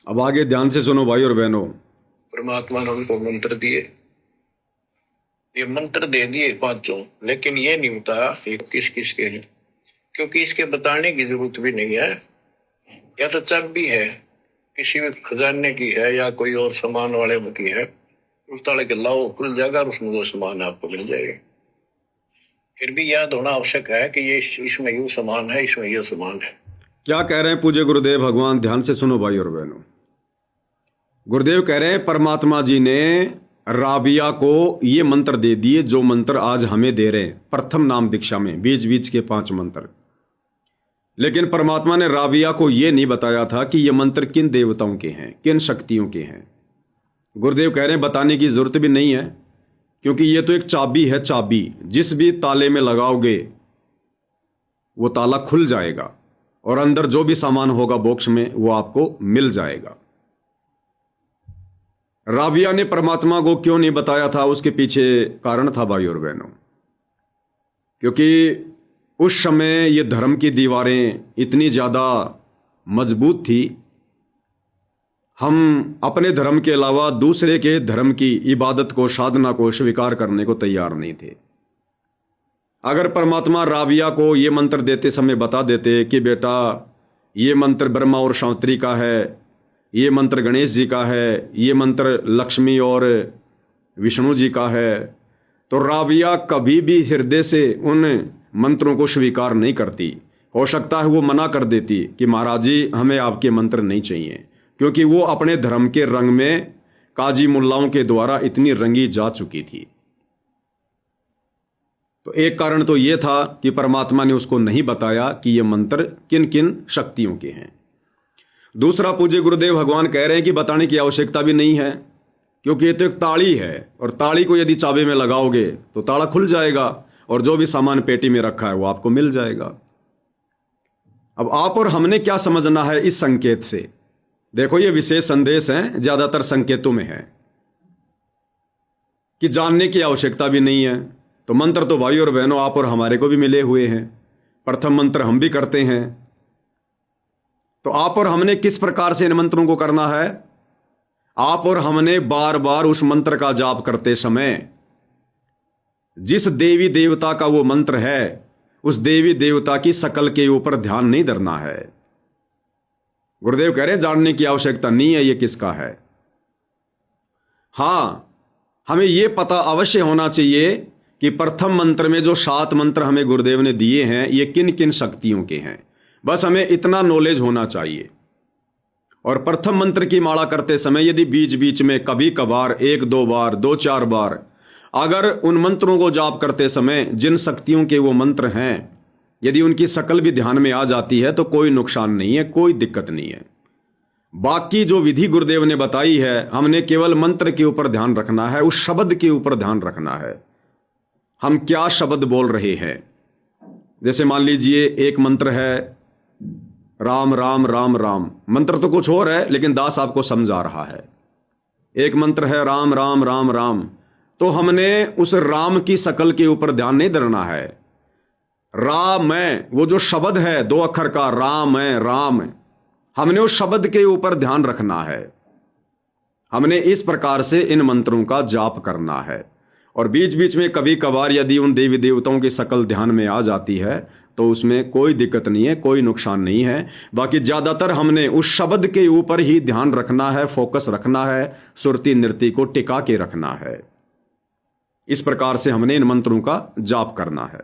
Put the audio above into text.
अब आगे ध्यान से सुनो भाई और बहनों। परमात्मा ने उनको मंत्र दिए, ये मंत्र दे दिए पांचों, लेकिन ये नहीं बताया ये किस किस के हैं, क्योंकि इसके बताने की जरूरत भी नहीं है। या तो चाबी है, किसी भी खजाने की है या कोई और सामान वाले की है, उस ताले के लाओ खुल जाएगा और उसमें वो सामान आपको मिल जाएगा। फिर भी याद होना आवश्यक है कि ये इसमें यूं सामान है, इसमें ये सामान है। क्या कह रहे हैं पूज्य गुरुदेव भगवान? ध्यान से सुनो भाई और बहनों। गुरुदेव कह रहे हैं परमात्मा जी ने राबिया को ये मंत्र दे दिए जो मंत्र आज हमें दे रहे हैं प्रथम नाम दीक्षा में, बीच बीच के 5 मंत्र। लेकिन परमात्मा ने राबिया को यह नहीं बताया था कि ये मंत्र किन देवताओं के हैं, किन शक्तियों के हैं। गुरुदेव कह रहे हैं बताने की जरूरत भी नहीं है, क्योंकि ये तो एक चाबी है। चाबी जिस भी ताले में लगाओगे वो ताला खुल जाएगा और अंदर जो भी सामान होगा बॉक्स में वो आपको मिल जाएगा। राबिया ने परमात्मा को क्यों नहीं बताया था, उसके पीछे कारण था भाई और बहनों। क्योंकि उस समय ये धर्म की दीवारें इतनी ज्यादा मजबूत थी, हम अपने धर्म के अलावा दूसरे के धर्म की इबादत को, साधना को स्वीकार करने को तैयार नहीं थे। अगर परमात्मा राबिया को ये मंत्र देते समय बता देते कि बेटा ये मंत्र ब्रह्मा और शांति का है, ये मंत्र गणेश जी का है, ये मंत्र लक्ष्मी और विष्णु जी का है, तो राबिया कभी भी हृदय से उन मंत्रों को स्वीकार नहीं करती। हो सकता है वो मना कर देती कि महाराज जी हमें आपके मंत्र नहीं चाहिए, क्योंकि वो अपने धर्म के रंग में काजी मुल्लाओं के द्वारा इतनी रंगी जा चुकी थी। तो एक कारण तो ये था कि परमात्मा ने उसको नहीं बताया कि ये मंत्र किन किन शक्तियों के हैं। दूसरा, पूज्य गुरुदेव भगवान कह रहे हैं कि बताने की आवश्यकता भी नहीं है, क्योंकि ये तो एक ताड़ी है और ताड़ी को यदि चाबी में लगाओगे तो ताला खुल जाएगा और जो भी सामान पेटी में रखा है वो आपको मिल जाएगा। अब आप और हमने क्या समझना है इस संकेत से? देखो ये विशेष संदेश है, ज्यादातर संकेतों में है कि जानने की आवश्यकता भी नहीं है। तो मंत्र तो भाई और बहनों आप और हमारे को भी मिले हुए हैं, प्रथम मंत्र हम भी करते हैं। तो आप और हमने किस प्रकार से इन मंत्रों को करना है? आप और हमने बार बार उस मंत्र का जाप करते समय जिस देवी देवता का वो मंत्र है उस देवी देवता की शकल के ऊपर ध्यान नहीं धरना है। गुरुदेव कह रहे हैं जानने की आवश्यकता नहीं है ये किसका है। हां, हमें यह पता अवश्य होना चाहिए कि प्रथम मंत्र में जो 7 मंत्र हमें गुरुदेव ने दिए हैं ये किन किन शक्तियों के हैं, बस हमें इतना नॉलेज होना चाहिए। और प्रथम मंत्र की माला करते समय यदि बीच बीच में कभी कभार 1-2 बार, 2-4 बार अगर उन मंत्रों को जाप करते समय जिन शक्तियों के वो मंत्र हैं यदि उनकी शकल भी ध्यान में आ जाती है तो कोई नुकसान नहीं है, कोई दिक्कत नहीं है। बाकी जो विधि गुरुदेव ने बताई है हमने केवल मंत्र के ऊपर ध्यान रखना है, उस शब्द के ऊपर ध्यान रखना है, हम क्या शब्द बोल रहे हैं। जैसे मान लीजिए एक मंत्र है राम राम राम राम, मंत्र तो कुछ और है लेकिन दास आपको समझा रहा है। एक मंत्र है राम राम राम राम, तो हमने उस राम की शकल के ऊपर ध्यान नहीं धरना है। राम है वो जो शब्द है 2 अक्षर का, राम है राम, हमने उस शब्द के ऊपर ध्यान रखना है। हमने इस प्रकार से इन मंत्रों का जाप करना है। और बीच बीच में कभी कभार यदि उन देवी देवताओं की शकल ध्यान में आ जाती है तो उसमें कोई दिक्कत नहीं है, कोई नुकसान नहीं है। बाकी ज्यादातर हमने उस शब्द के ऊपर ही ध्यान रखना है, फोकस रखना है, सुरती नृत्य को टिका के रखना है। इस प्रकार से हमने इन मंत्रों का जाप करना है।